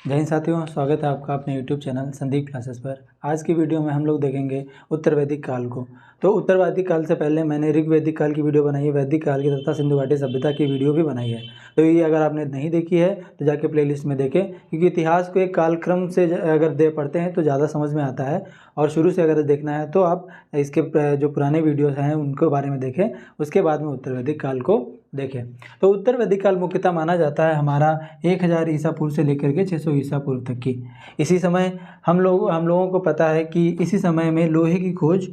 जय हिंद साथियों, स्वागत है आपका अपने YouTube चैनल संदीप क्लासेस पर। आज की वीडियो में हम लोग देखेंगे उत्तर वैदिक काल को। तो उत्तर वैदिक काल से पहले मैंने ऋग वैदिक काल की वीडियो बनाई है, वैदिक काल की तथा सिंधु घाटी सभ्यता की वीडियो भी बनाई है। तो ये अगर आपने नहीं देखी है तो जाके प्लेलिस्ट में देखें, क्योंकि इतिहास को एक कालक्रम से अगर पढ़ते हैं तो ज़्यादा समझ में आता है। और शुरू से अगर देखना है तो आप इसके जो पुराने वीडियोज़ हैं उनके बारे में देखें, उसके बाद में उत्तर वैदिक काल को देखें। तो उत्तर वैदिक काल मुख्यतः माना जाता है हमारा 1000 ईसा पूर्व से लेकर के 600 ईसा पूर्व तक की। इसी समय हम लोगों को पता है कि इसी समय में लोहे की खोज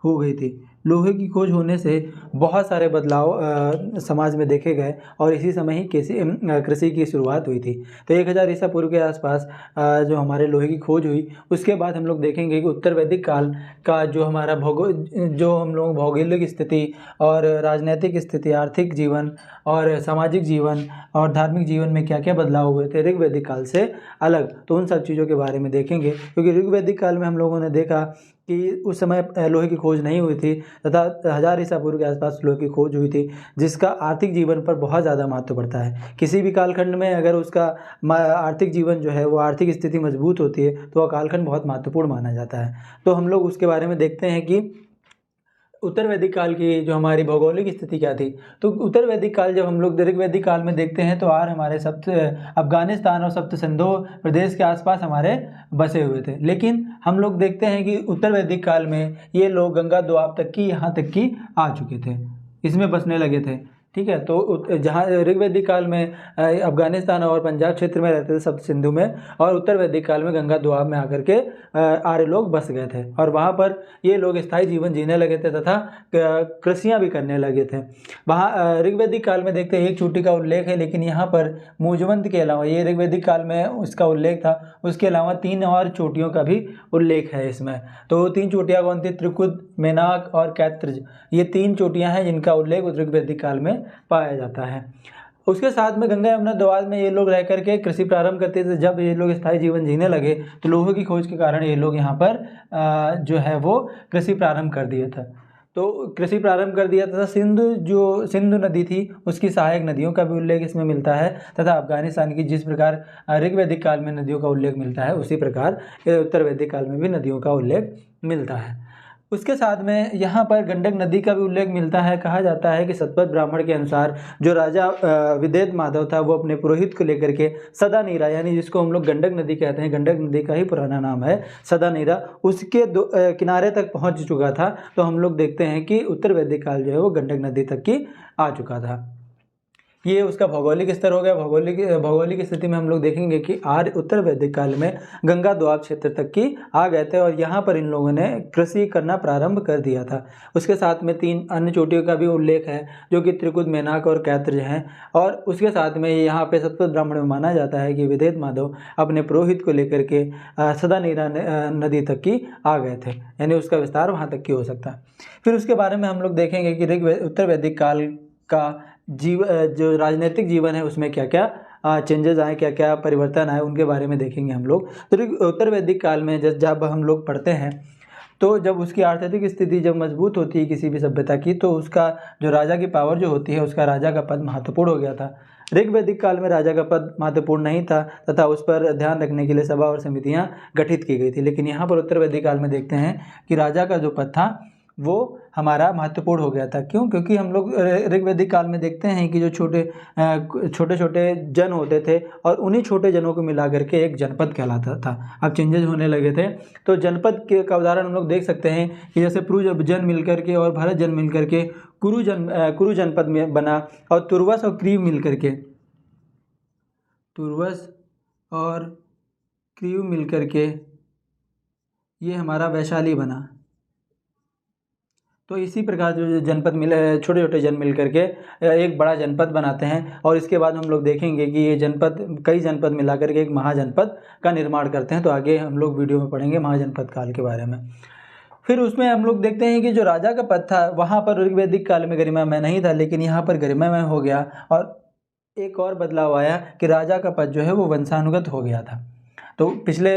हो गई थी। लोहे की खोज होने से बहुत सारे बदलाव समाज में देखे गए और इसी समय ही कृषि की शुरुआत हुई थी। तो 1000 ईसा पूर्व के आसपास जो हमारे लोहे की खोज हुई, उसके बाद हम लोग देखेंगे कि उत्तर वैदिक काल का जो हमारा जो हम लोग भौगोलिक स्थिति और राजनीतिक स्थिति, आर्थिक जीवन और सामाजिक जीवन और धार्मिक जीवन में क्या क्या बदलाव हुए थे ऋग वैदिक काल से अलग, तो उन सब चीज़ों के बारे में देखेंगे। क्योंकि ऋग वैदिक काल में हम लोगों ने देखा कि उस समय लोहे की खोज नहीं हुई थी तथा 1000 ईसा पूर्व के आसपास लोहे की खोज हुई थी, जिसका आर्थिक जीवन पर बहुत ज़्यादा महत्व पड़ता है। किसी भी कालखंड में अगर उसका आर्थिक जीवन जो है वो आर्थिक स्थिति मजबूत होती है तो वह कालखंड बहुत महत्वपूर्ण माना जाता है। तो हम लोग उसके बारे में देखते हैं कि उत्तर वैदिक काल की जो हमारी भौगोलिक स्थिति क्या थी। तो उत्तर वैदिक काल जब हम लोग ऋग वैदिक काल में देखते हैं तो हमारे सप्त अफगानिस्तान और सप्त सिंधु प्रदेश के आसपास हमारे बसे हुए थे। लेकिन हम लोग देखते हैं कि उत्तर वैदिक काल में ये लोग गंगा दोआब तक की यहाँ तक की आ चुके थे, इसमें बसने लगे थे। ठीक है, तो जहाँ ऋग वैदिक काल में अफगानिस्तान और पंजाब क्षेत्र में रहते थे सप्त सिंधु में, और उत्तर वैदिक काल में गंगा दोआब में आकर के आर्य लोग बस गए थे और वहाँ पर ये लोग स्थायी जीवन जीने लगे थे तथा कृषियाँ भी करने लगे थे। वहाँ ऋग वैदिक काल में देखते हैं एक चोटी का उल्लेख है, लेकिन यहाँ पर मूजवंत के अलावा, ये ऋग वैदिक काल में उसका उल्लेख था, उसके अलावा 3 और चोटियों का भी उल्लेख है इसमें। तो 3 चोटियाँ कौन थी? त्रिकुद, मेनाक और कैत्रज। ये 3 चोटियाँ हैं जिनका उल्लेख ऋग वैदिक काल में पाया जाता है। उसके साथ में गंगा यमुना दोआब में ये लोग रह करके कृषि प्रारंभ करते थे। जब ये लोग स्थायी जीवन जीने लगे तो लोहे की खोज के कारण ये लोग यहाँ पर जो है वो कृषि प्रारंभ कर दिया था। तो कृषि प्रारंभ कर दिया तथा सिंधु नदी थी उसकी सहायक नदियों का भी उल्लेख इसमें मिलता है, तथा अफगानिस्तान की जिस प्रकार ऋग वैदिक काल में नदियों का उल्लेख मिलता है उसी प्रकार उत्तर वैदिक काल में भी नदियों का उल्लेख मिलता है। उसके साथ में यहाँ पर गंडक नदी का भी उल्लेख मिलता है। कहा जाता है कि सतपथ ब्राह्मण के अनुसार जो राजा विदेत माधव था वो अपने पुरोहित को लेकर के सदा नीरा, यानी जिसको हम लोग गंडक नदी कहते हैं, गंडक नदी का ही पुराना नाम है सदा नीरा, उसके किनारे तक पहुँच चुका था। तो हम लोग देखते हैं कि उत्तर वैदिक काल जो है वो गंडक नदी तक की आ चुका था। ये उसका भौगोलिक स्तर हो गया। भौगोलिक स्थिति में हम लोग देखेंगे कि आर्य उत्तर वैदिक काल में गंगा दोआब क्षेत्र तक की आ गए थे और यहाँ पर इन लोगों ने कृषि करना प्रारंभ कर दिया था। उसके साथ में 3 अन्य चोटियों का भी उल्लेख है जो कि त्रिकुद, मेनाक और कैत्रज हैं। और उसके साथ में यहाँ पे सतपथ ब्राह्मण में माना जाता है कि विदेत माधव अपने पुरोहित को लेकर के सदा नीरा नदी तक की आ गए थे, यानी उसका विस्तार वहाँ तक की हो सकता है। फिर उसके बारे में हम लोग देखेंगे कि उत्तर वैदिक काल का जो राजनीतिक जीवन है उसमें क्या क्या चेंजेस आए, क्या क्या परिवर्तन आए, उनके बारे में देखेंगे हम लोग। तो उत्तर वैदिक काल में जब हम लोग पढ़ते हैं तो जब उसकी आर्थिक स्थिति जब मजबूत होती है किसी भी सभ्यता की, तो उसका जो राजा की पावर जो होती है, उसका राजा का पद महत्वपूर्ण हो गया था। ऋग वैदिक काल में राजा का पद महत्वपूर्ण नहीं था तथा उस पर ध्यान रखने के लिए सभा और समितियां गठित की गई थी। लेकिन यहाँ पर उत्तर वैदिक काल में देखते हैं कि राजा का जो पद था वो हमारा महत्वपूर्ण हो गया था। क्यों? क्योंकि हम लोग ऋग वैदिक काल में देखते हैं कि जो छोटे छोटे जन होते थे और उन्हीं छोटे जनों को मिला करके एक जनपद कहलाता था। अब चेंजेस होने लगे थे, तो जनपद का उदाहरण हम लोग देख सकते हैं कि जैसे पुरु जन मिलकर के और भरत जन मिलकर के कुरु जनपद में बना, और तुर्वस और क्रीव मिलकर के ये हमारा वैशाली बना। तो इसी प्रकार जो जनपद मिले, छोटे छोटे जन मिल करके एक बड़ा जनपद बनाते हैं। और इसके बाद हम लोग देखेंगे कि ये कई जनपद मिला करके एक महाजनपद का निर्माण करते हैं। तो आगे हम लोग वीडियो में पढ़ेंगे महाजनपद काल के बारे में। फिर उसमें हम लोग देखते हैं कि जो राजा का पद था वहाँ पर ऋग वैदिक काल में गरिमामय नहीं था, लेकिन यहाँ पर गरिमामय हो गया। और एक और बदलाव आया कि राजा का पद जो है वो वंशानुगत हो गया था। तो पिछले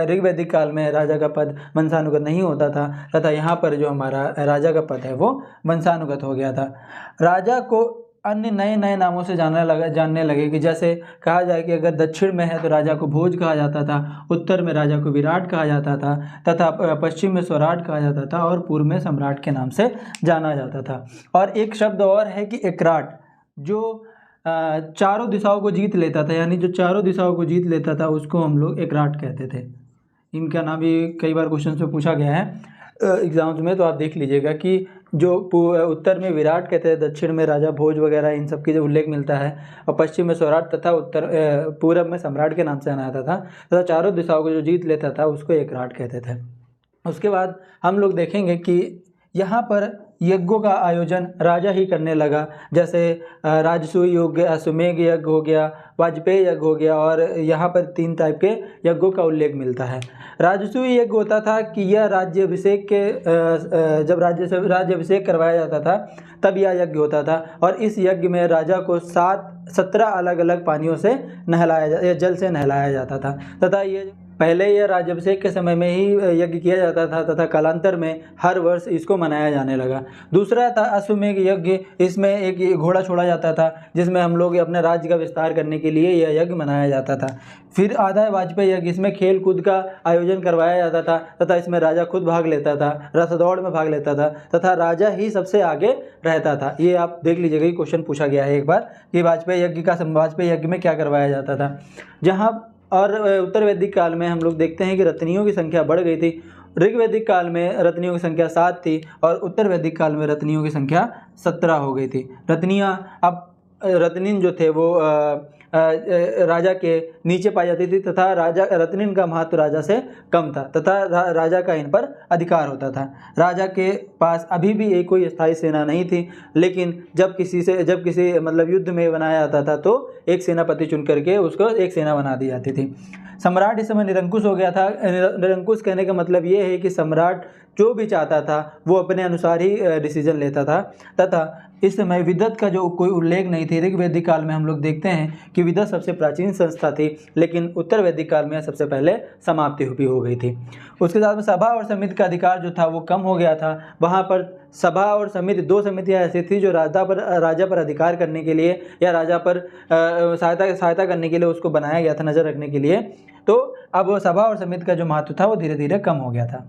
ऋग वैदिक काल में राजा का पद वंशानुगत नहीं होता था तथा यहाँ पर जो हमारा राजा का पद है वो वंशानुगत हो गया था। राजा को अन्य नए नए नामों से जानने लगे कि जैसे कहा जाए कि अगर दक्षिण में है तो राजा को भोज कहा जाता था, उत्तर में राजा को विराट कहा जाता था, तथा पश्चिम में स्वराट कहा जाता था और पूर्व में सम्राट के नाम से जाना जाता था। और एक शब्द और है कि एकराट, जो चारों दिशाओं को जीत लेता था, यानी जो चारों दिशाओं को जीत लेता था उसको हम लोग एकराट कहते थे। इनका नाम भी कई बार क्वेश्चन में पूछा गया है एग्जाम्स में, तो आप देख लीजिएगा कि जो उत्तर में विराट कहते हैं, दक्षिण में राजा भोज वगैरह इन सब की जो उल्लेख मिलता है, और पश्चिम में स्वराट तथा पूरब में सम्राट के नाम से जाना जाता था, तथा चारों दिशाओं को जो जीत लेता था उसको एकराट कहते थे। उसके बाद हम लोग देखेंगे कि यहाँ पर यज्ञों का आयोजन राजा ही करने लगा, जैसे राजसूय यज्ञ, अश्वमेध यज्ञ हो गया, वाजपेयी यज्ञ हो गया, और यहाँ पर 3 टाइप के यज्ञों का उल्लेख मिलता है। राजसूय यज्ञ होता था कि यह राज्याभिषेक के जब राज्याभिषेक करवाया जाता था तब यह यज्ञ होता था, और इस यज्ञ में राजा को 17 अलग अलग पानियों से जल से नहलाया जाता था, तथा ये पहले यह राज्याभिषेक के समय में ही यज्ञ किया जाता था, तथा कालांतर में हर वर्ष इसको मनाया जाने लगा। दूसरा था अश्वमेध यज्ञ। इसमें एक घोड़ा छोड़ा जाता था जिसमें हम लोग अपने राज्य का विस्तार करने के लिए यह यज्ञ मनाया जाता था। फिर आता है वाजपेयी यज्ञ। इसमें खेल कूद का आयोजन करवाया जाता था, तथा इसमें राजा खुद भाग लेता था, रथ दौड़ में भाग लेता था, तथा राजा ही सबसे आगे रहता था। ये आप देख लीजिएगा, ये क्वेश्चन पूछा गया है एक बार कि वाजपेयी यज्ञ में क्या करवाया जाता था। जहाँ और उत्तर वैदिक काल में हम लोग देखते हैं कि रत्नियों की संख्या बढ़ गई थी। ऋग्वैदिक काल में रत्नियों की संख्या 7 थी और उत्तर वैदिक काल में रत्नियों की संख्या 17 हो गई थी। रत्निन जो थे वो राजा के नीचे पाई जाती थी, तथा रत्निन का महत्व राजा से कम था, तथा राजा का इन पर अधिकार होता था। राजा के पास अभी भी एक कोई स्थायी सेना नहीं थी, लेकिन जब किसी मतलब युद्ध में बनाया जाता था तो एक सेनापति चुन करके उसको एक सेना बना दी जाती थी। सम्राट इस समय निरंकुश हो गया था। निरंकुश कहने का मतलब ये है कि सम्राट जो भी चाहता था वो अपने अनुसार ही डिसीजन लेता था, तथा इस समय विदत का जो कोई उल्लेख नहीं थी। ऋग्वैदिक काल में हम लोग देखते हैं कि विदत सबसे प्राचीन संस्था थी, लेकिन उत्तर वैदिक काल में सबसे पहले समाप्ति भी हो गई थी। उसके साथ में सभा और समिति का अधिकार जो था वो कम हो गया था। वहाँ पर सभा और समिति, 2 समितियाँ ऐसी थी जो राजा पर अधिकार करने के लिए या राजा पर सहायता करने के लिए उसको बनाया गया था, नज़र रखने के लिए। तो अब सभा और समिति का जो महत्व था वो धीरे धीरे कम हो गया था।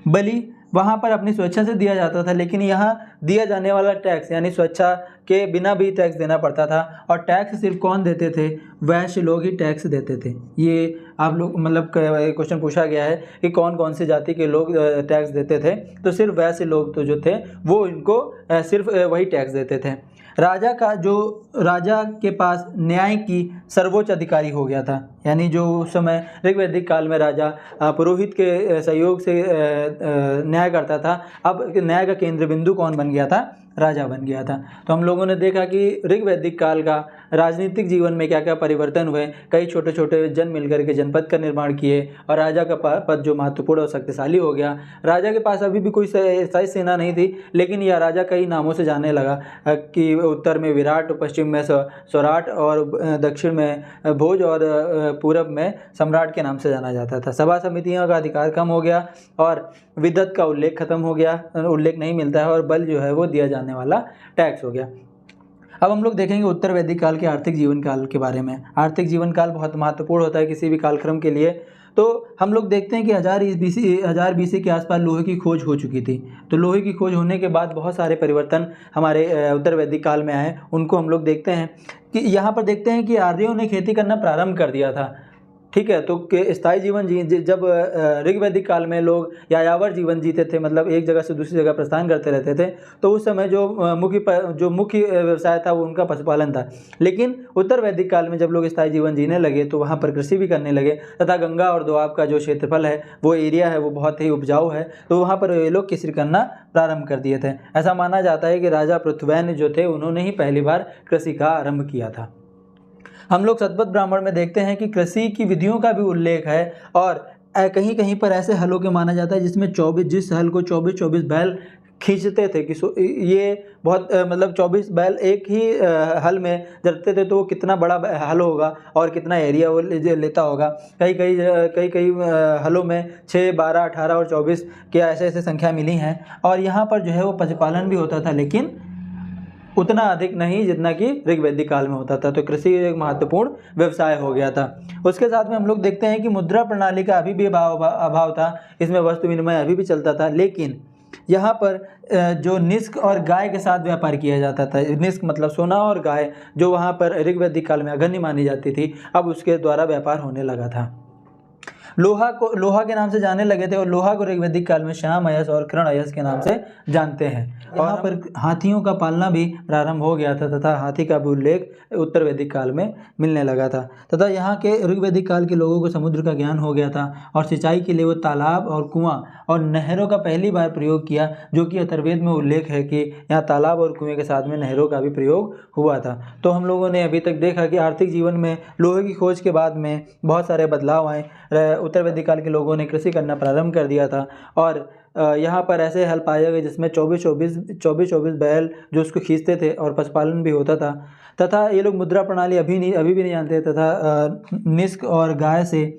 बलि वहाँ पर अपनी स्वेच्छा से दिया जाता था, लेकिन यहाँ दिया जाने वाला टैक्स यानी स्वेच्छा के बिना भी टैक्स देना पड़ता था। और टैक्स सिर्फ कौन देते थे? वैश्य लोग ही टैक्स देते थे। ये आप लोग मतलब क्वेश्चन पूछा गया है कि कौन कौन सी जाति के लोग टैक्स देते थे, तो सिर्फ वैश्य लोग तो जो थे वो इनको सिर्फ वही टैक्स देते थे। राजा के पास न्याय की सर्वोच्च अधिकारी हो गया था, यानी जो उस समय ऋग्वैदिक काल में राजा पुरोहित के सहयोग से न्याय करता था, अब न्याय का केंद्र बिंदु कौन बन गया था? राजा बन गया था। तो हम लोगों ने देखा कि ऋग्वैदिक काल का राजनीतिक जीवन में क्या क्या परिवर्तन हुए। कई छोटे छोटे जन मिलकर के जनपद का निर्माण किए और राजा का पद जो महत्वपूर्ण और शक्तिशाली हो गया। राजा के पास अभी भी कोई स्थायी सेना नहीं थी, लेकिन यह राजा कई नामों से जाने लगा कि उत्तर में विराट, पश्चिम में स्वराट और दक्षिण में भोज और पूरब में सम्राट के नाम से जाना जाता था। सभा समितियों का अधिकार कम हो गया और विदत का उल्लेख खत्म हो गया, उल्लेख नहीं मिलता है, और बल जो है वो दिया जाने वाला टैक्स हो गया। अब हम लोग देखेंगे उत्तर वैदिक काल के आर्थिक जीवन काल के बारे में। आर्थिक जीवन काल बहुत महत्वपूर्ण होता है किसी भी कालक्रम के लिए। तो हम लोग देखते हैं कि 1000 BC के आसपास लोहे की खोज हो चुकी थी। तो लोहे की खोज होने के बाद बहुत सारे परिवर्तन हमारे उत्तर वैदिक काल में आए, उनको हम लोग देखते हैं कि यहाँ पर देखते हैं कि आर्यों ने खेती करना प्रारंभ कर दिया था। ठीक है, तो स्थायी जीवन जब ऋग्वैदिक काल में लोग यायावर जीवन जीते थे, मतलब एक जगह से दूसरी जगह प्रस्थान करते रहते थे, तो उस समय जो मुख्य व्यवसाय था वो उनका पशुपालन था। लेकिन उत्तर वैदिक काल में जब लोग स्थायी जीवन जीने लगे तो वहाँ पर कृषि भी करने लगे, तथा गंगा और दोआब का जो क्षेत्रफल है, वो एरिया है, वो बहुत ही उपजाऊ है, तो वहाँ पर ये लोग कृषि करना प्रारंभ कर दिए थे। ऐसा माना जाता है कि राजा पृथ्वैन जो थे उन्होंने ही पहली बार कृषि का आरंभ किया था। हम लोग शतपथ ब्राह्मण में देखते हैं कि कृषि की विधियों का भी उल्लेख है, और कहीं कहीं पर ऐसे हलों के माना जाता है जिसमें 24 हल को 24 बैल खींचते थे कि ये बहुत मतलब 24 बैल एक ही हल में जरते थे, तो वो कितना बड़ा हल होगा और कितना एरिया वो लेता होगा। कई हलों में 6, 12, 18 और 24 के ऐसे संख्या मिली हैं। और यहाँ पर जो है वो पशुपालन भी होता था, लेकिन उतना अधिक नहीं जितना कि ऋग्वैदिक काल में होता था। तो कृषि एक महत्वपूर्ण व्यवसाय हो गया था। उसके साथ में हम लोग देखते हैं कि मुद्रा प्रणाली का अभी भी अभाव था, इसमें वस्तु विनिमय अभी भी चलता था, लेकिन यहाँ पर जो निष्क और गाय के साथ व्यापार किया जाता था, निष्क मतलब सोना और गाय, जो वहाँ पर ऋग्वैदिक काल में अगण्य मानी जाती थी, अब उसके द्वारा व्यापार होने लगा था। लोहा के नाम से जानने लगे थे और लोहा को ऋग्वैदिक काल में श्याम अयस और कृण अयस के नाम से जानते हैं। यहाँ पर हाथियों का पालना भी प्रारंभ हो गया था तथा हाथी का भी उल्लेख उत्तर वैदिक काल में मिलने लगा था तथा यहाँ के ऋग्वैदिक काल के लोगों को समुद्र का ज्ञान हो गया था और सिंचाई के लिए वो तालाब और कुआं और नहरों का पहली बार प्रयोग किया, जो कि अथर्ववेद में उल्लेख है कि यहाँ तालाब और कुएं के साथ में नहरों का भी प्रयोग हुआ था। तो हम लोगों ने अभी तक देखा कि आर्थिक जीवन में लोहे की खोज के बाद में बहुत सारे बदलाव आए। उत्तर वैदिक काल के लोगों ने कृषि करना प्रारंभ कर दिया था और यहाँ पर ऐसे हल पाए गए जिसमें 24 बैल जो उसको खींचते थे और पशुपालन भी होता था तथा ये लोग मुद्रा प्रणाली अभी भी नहीं जानते तथा निष्क और गाय से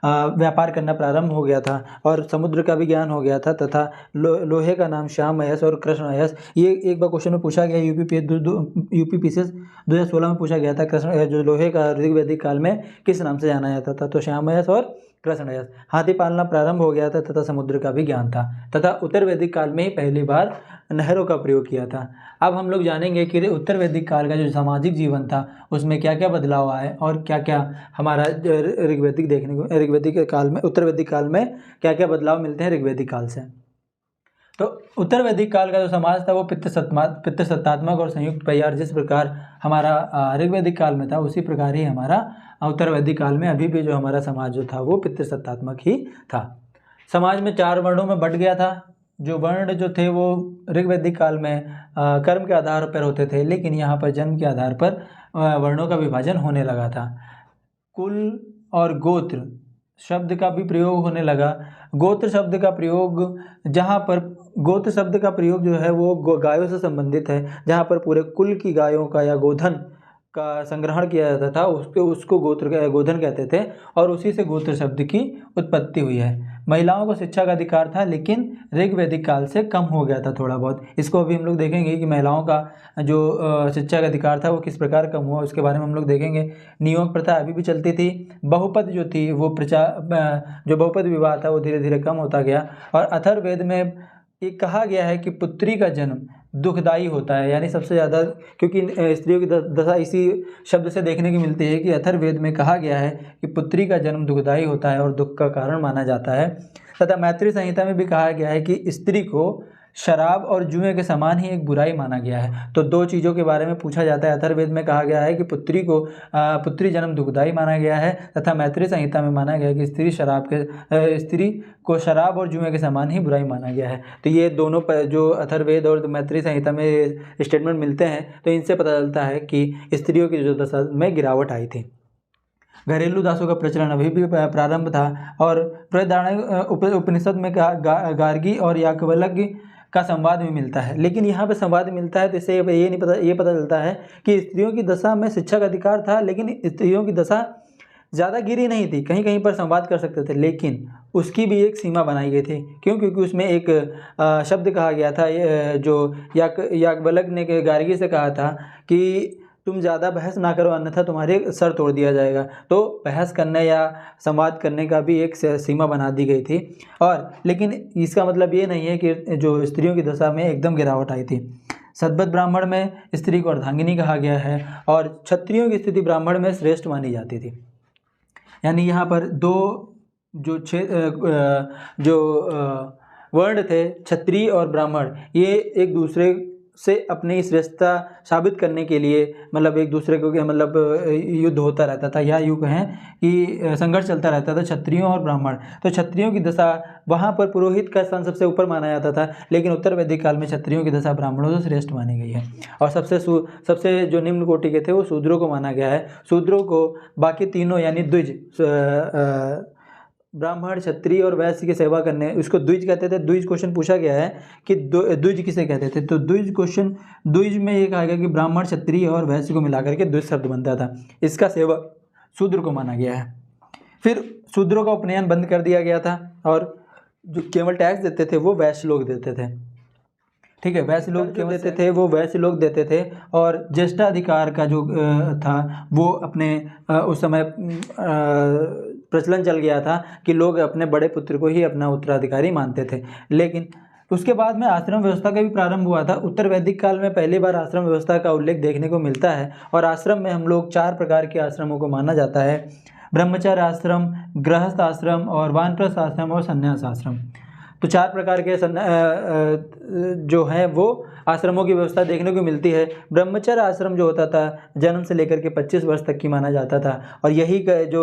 व्यापार करना प्रारंभ हो गया था और समुद्र का भी ज्ञान हो गया था तथा लोहे का नाम श्याम अयस और कृष्ण अयस, ये एक बार क्वेश्चन में पूछा गया यूपीपीसीएस 2016 में पूछा गया था। कृष्ण जो लोहे का ऋग्वैदिक काल में किस नाम से जाना जाता था, तो श्याम अयस और कृष्ण अयस। हाथी पालना प्रारंभ हो गया था तथा समुद्र का भी ज्ञान था तथा उत्तर वैदिक काल में ही पहली बार नहरों का प्रयोग किया था। अब हम लोग जानेंगे कि उत्तर वैदिक काल का जो सामाजिक जीवन था उसमें क्या क्या बदलाव आए और क्या क्या हमारा उत्तर वैदिक काल में क्या क्या बदलाव मिलते हैं ऋग्वैदिक काल से। तो उत्तर वैदिक काल का जो समाज था वो पितृसत्तात्मक और संयुक्त परिवार, जिस प्रकार हमारा ऋग्वैदिक काल में था उसी प्रकार ही हमारा उत्तर वैदिक काल में अभी भी जो हमारा समाज जो था वो पितृसत्तात्मक ही था। समाज में 4 वर्णों में बट गया था। जो वर्ण जो थे वो ऋग्वैदिक काल में कर्म के आधार पर होते थे, लेकिन यहाँ पर जन्म के आधार पर वर्णों का विभाजन होने लगा था। कुल और गोत्र शब्द का भी प्रयोग होने लगा। गोत्र शब्द का प्रयोग, जहाँ पर गोत्र शब्द का प्रयोग जो है वो गायों से संबंधित है, जहाँ पर पूरे कुल की गायों का या गोधन का संग्रहण किया जाता था उसको गोधन कहते थे और उसी से गोत्र शब्द की उत्पत्ति हुई है। महिलाओं को शिक्षा का अधिकार था, लेकिन ऋग्वैदिक काल से कम हो गया था थोड़ा बहुत। इसको अभी हम लोग देखेंगे कि महिलाओं का जो शिक्षा का अधिकार था वो किस प्रकार कम हुआ, उसके बारे में हम लोग देखेंगे। नियोग प्रथा अभी भी चलती थी। बहुपद जो थी वो जो बहुपद विवाह था वो धीरे धीरे कम होता गया और अथर्ववेद में ये कहा गया है कि पुत्री का जन्म दुखदायी होता है, यानी सबसे ज़्यादा, क्योंकि स्त्रियों की दशा इसी शब्द से देखने की मिलती है कि अथर्ववेद में कहा गया है कि पुत्री का जन्म दुखदायी होता है और दुख का कारण माना जाता है। तथा मैत्री संहिता में भी कहा गया है कि स्त्री को शराब और जुए के समान ही एक बुराई माना गया है। तो 2 चीज़ों के बारे में पूछा जाता है। अथर्ववेद में कहा गया है कि पुत्री जन्म दुखदायी माना गया है तथा मैत्री संहिता में माना गया है कि स्त्री को शराब और जुए के समान ही बुराई माना गया है। तो ये दोनों जो अथर्ववेद और मैत्री संहिता में स्टेटमेंट मिलते हैं, तो इनसे पता चलता है कि स्त्रियों की जो दशा में गिरावट आई थी। घरेलू दासों का प्रचलन अभी भी प्रारंभ था और बृहदारण्यक उपनिषद में गार्गी और याज्ञवल्क्य का संवाद भी मिलता है। लेकिन यहाँ पे संवाद मिलता है तो इससे ये पता चलता है कि स्त्रियों की दशा में शिक्षा का अधिकार था, लेकिन स्त्रियों की दशा ज़्यादा गिरी नहीं थी, कहीं कहीं पर संवाद कर सकते थे, लेकिन उसकी भी एक सीमा बनाई गई थी। क्यों? क्योंकि उसमें एक शब्द कहा गया था, जो याज्ञवल्क्य ने गार्गी से कहा था कि तुम ज़्यादा बहस ना करो अन्यथा तुम्हारे सर तोड़ दिया जाएगा। तो बहस करने या संवाद करने का भी एक सीमा बना दी गई थी। और लेकिन इसका मतलब ये नहीं है कि जो स्त्रियों की दशा में एकदम गिरावट आई थी। सद्वत ब्राह्मण में स्त्री को अर्धांगिनी कहा गया है और क्षत्रियों की स्थिति ब्राह्मण में श्रेष्ठ मानी जाती थी। यानी यहाँ पर 2 वर्ण थे, क्षत्रिय और ब्राह्मण, ये एक दूसरे से अपनी श्रेष्ठता साबित करने के लिए मतलब एक दूसरे को युद्ध होता रहता था, या यूँ कहें कि संघर्ष चलता रहता था क्षत्रियों और ब्राह्मण। तो क्षत्रियों की दशा वहाँ पर पुरोहित का स्थान सबसे ऊपर माना जाता था, लेकिन उत्तर वैदिक काल में क्षत्रियों की दशा ब्राह्मणों से श्रेष्ठ मानी गई है और सबसे जो निम्न कोटि के थे वो शूद्रों को माना गया है। शूद्रों को बाकी तीनों यानी द्विज, ब्राह्मण, क्षत्रिय और वैश्य की सेवा करने, उसको द्विज कहते थे। द्विज क्वेश्चन पूछा गया है कि द्विज किसे कहते थे, तो द्विज में ये कहा गया कि ब्राह्मण, क्षत्रिय और वैश्य को मिलाकर के द्विज शब्द बनता था। इसका सेवा शूद्र को माना गया है। फिर शूद्रों का उपनयन बंद कर दिया गया था और जो केवल टैक्स देते थे वो वैश्य लोग देते थे। ठीक है, वैश्य लोग क्यों देते थे? वो वैश्य लोग देते थे। और ज्येष्ठाधिकार का जो था वो अपने उस समय प्रचलन चल गया था कि लोग अपने बड़े पुत्र को ही अपना उत्तराधिकारी मानते थे। लेकिन उसके बाद में आश्रम व्यवस्था का भी प्रारंभ हुआ था। उत्तर वैदिक काल में पहली बार आश्रम व्यवस्था का उल्लेख देखने को मिलता है। और आश्रम में हम लोग 4 प्रकार के आश्रमों को माना जाता है: ब्रह्मचर्य आश्रम, गृहस्थ आश्रम और वानप्रस्थ आश्रम और संन्यास आश्रम। तो 4 प्रकार के जो है वो आश्रमों की व्यवस्था देखने को मिलती है। ब्रह्मचर्य आश्रम जो होता था जन्म से लेकर के 25 वर्ष तक की माना जाता था, और यही जो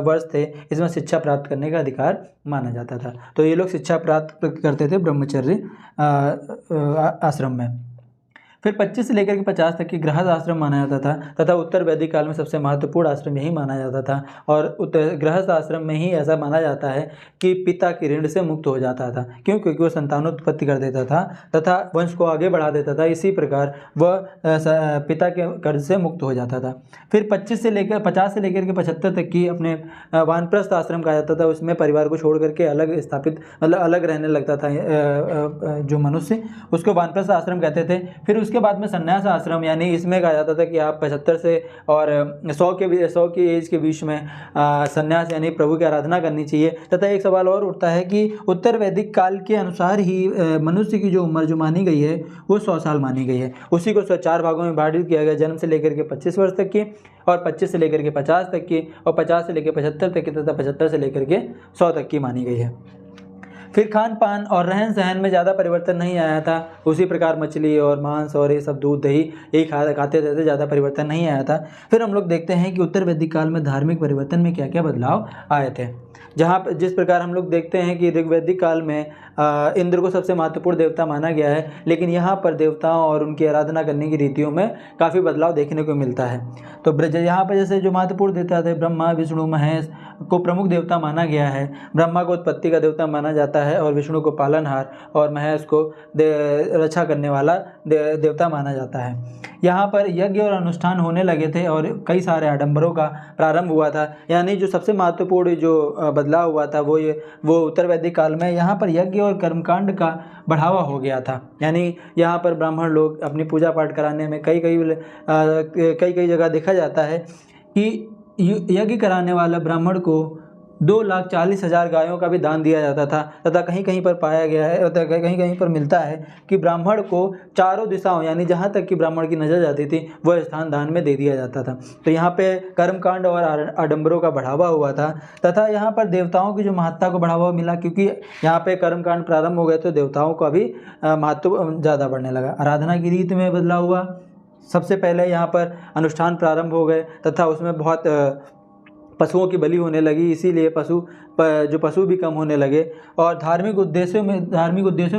वर्ष थे इसमें शिक्षा प्राप्त करने का अधिकार माना जाता था। तो ये लोग शिक्षा प्राप्त करते थे ब्रह्मचर्य आश्रम में। फिर 25 से लेकर के 50 तक की गृहस्थ आश्रम माना जाता था, तथा उत्तर वैदिक काल में सबसे महत्वपूर्ण आश्रम यही माना जाता था। और गृहस्थ आश्रम में ही ऐसा माना जाता है कि पिता की ऋण से मुक्त हो जाता था। क्यों? क्योंकि वो संतानोत्पत्ति कर देता था तथा वंश को आगे बढ़ा देता था। इसी प्रकार वह पिता के कर्ज से मुक्त हो जाता था। फिर 50 से लेकर के 75 तक की अपने वानप्रस्थ आश्रम कहा जाता था। उसमें परिवार को छोड़ करके अलग स्थापित, मतलब अलग रहने लगता था जो मनुष्य, उसको वानप्रस्थ आश्रम कहते थे। फिर उसके बाद में संन्यास आश्रम, यानी इसमें कहा जाता था कि आप 75 से और 100 की एज के बीच में संन्यास यानी प्रभु की आराधना करनी चाहिए। तथा एक सवाल और उठता है कि उत्तर वैदिक काल के अनुसार ही मनुष्य की जो उम्र जो मानी गई है वो 100 साल मानी गई है। उसी को 4 भागों में विभाजित किया गया, जन्म से लेकर के 25 वर्ष तक की, और 25 से लेकर के 50 तक की, और 50 से लेकर 75 तक की, तथा 75 से लेकर के 100 तक की मानी गई है। फिर खान पान और रहन सहन में ज़्यादा परिवर्तन नहीं आया था। उसी प्रकार मछली और मांस और ये सब दूध दही यही खाते थे, ज़्यादा परिवर्तन नहीं आया था। फिर हम लोग देखते हैं कि उत्तर वैदिक काल में धार्मिक परिवर्तन में क्या क्या बदलाव आए थे। जहाँ पर जिस प्रकार हम लोग देखते हैं कि ऋग्वैदिक काल में इंद्र को सबसे महत्वपूर्ण देवता माना गया है, लेकिन यहाँ पर देवताओं और उनकी आराधना करने की रीतियों में काफ़ी बदलाव देखने को मिलता है। तो यहाँ पर जैसे जो महत्वपूर्ण देवता थे ब्रह्मा, विष्णु, महेश को प्रमुख देवता माना गया है। ब्रह्मा को उत्पत्ति का देवता माना जाता है, और विष्णु को पालनहार, और महेश को रक्षा करने वाला देवता माना जाता है। यहाँ पर यज्ञ और अनुष्ठान होने लगे थे और कई सारे आडंबरों का प्रारंभ हुआ था। यानी जो सबसे महत्वपूर्ण जो बदलाव हुआ था वो उत्तर वैदिक काल में यहाँ पर यज्ञ और कर्मकांड का बढ़ावा हो गया था। यानी यहाँ पर ब्राह्मण लोग अपनी पूजा पाठ कराने में कई जगह देखा जाता है कि यज्ञ कराने वाला ब्राह्मण को 2,40,000 गायों का भी दान दिया जाता था। तथा कहीं कहीं पर पाया गया है, कहीं कहीं पर मिलता है कि ब्राह्मण को चारों दिशाओं, यानी जहाँ तक कि ब्राह्मण की नज़र जाती थी वह स्थान दान में दे दिया जाता था। तो यहाँ पे कर्मकांड और आडंबरों का बढ़ावा हुआ था। तथा यहाँ पर देवताओं की जो महत्ता को बढ़ावा मिला, क्योंकि यहाँ पे कर्मकांड प्रारंभ हो गए तो देवताओं का भी महत्व ज़्यादा बढ़ने लगा। आराधना की रीति में बदलाव हुआ। सबसे पहले यहाँ पर अनुष्ठान प्रारंभ हो गए तथा उसमें बहुत पशुओं की बलि होने लगी, इसीलिए पशु भी कम होने लगे। और धार्मिक उद्देश्यों में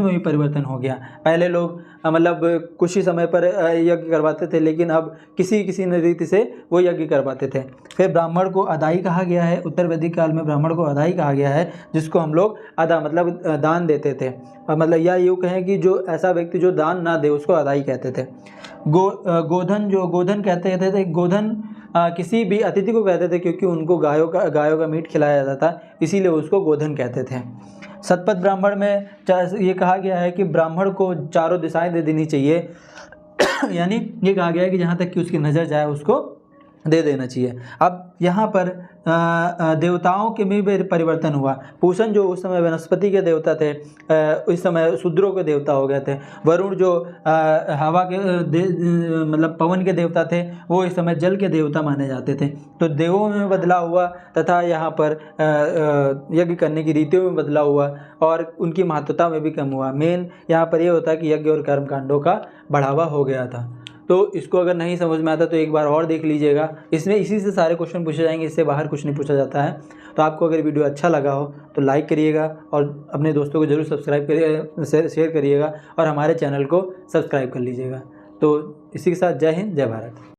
भी परिवर्तन हो गया। पहले लोग मतलब कुछ ही समय पर यज्ञ करवाते थे, लेकिन अब किसी रीति से वो यज्ञ करवाते थे। फिर ब्राह्मण को अदाई कहा गया है। उत्तर वैदिक काल में ब्राह्मण को अदाई कहा गया है, जिसको हम लोग अदा मतलब दान देते थे। और मतलब या यूँ कहें कि जो ऐसा व्यक्ति जो दान ना दे उसको अदाई कहते थे। गोधन कहते थे। गोधन किसी भी अतिथि को कहते थे, क्योंकि उनको गायों का मीट खिलाया जाता था, इसीलिए उसको गोधन कहते थे। शतपथ ब्राह्मण में ये कहा गया है कि ब्राह्मण को चारों दिशाएं दे देनी चाहिए। यानी ये कहा गया है कि जहाँ तक कि उसकी नज़र जाए उसको दे देना चाहिए। अब यहाँ पर देवताओं के में भी परिवर्तन हुआ। पूषण जो उस समय वनस्पति के देवता थे, इस समय शूद्रों के देवता हो गए थे। वरुण जो हवा के मतलब पवन के देवता थे, वो इस समय जल के देवता माने जाते थे। तो देवों में बदलाव हुआ तथा यहाँ पर यज्ञ करने की रीतियों में बदलाव हुआ और उनकी महत्वता में भी कम हुआ। मेन यहाँ पर ये होता है कि यज्ञ और कर्मकांडों का बढ़ावा हो गया था। तो इसको अगर नहीं समझ में आता तो एक बार और देख लीजिएगा। इसमें इसी से सारे क्वेश्चन पूछे जाएंगे, इससे बाहर कुछ नहीं पूछा जाता है। तो आपको अगर वीडियो अच्छा लगा हो तो लाइक करिएगा और अपने दोस्तों को ज़रूर सब्सक्राइब करिए, शेयर करिएगा और हमारे चैनल को सब्सक्राइब कर लीजिएगा। तो इसी के साथ जय हिंद, जय भारत।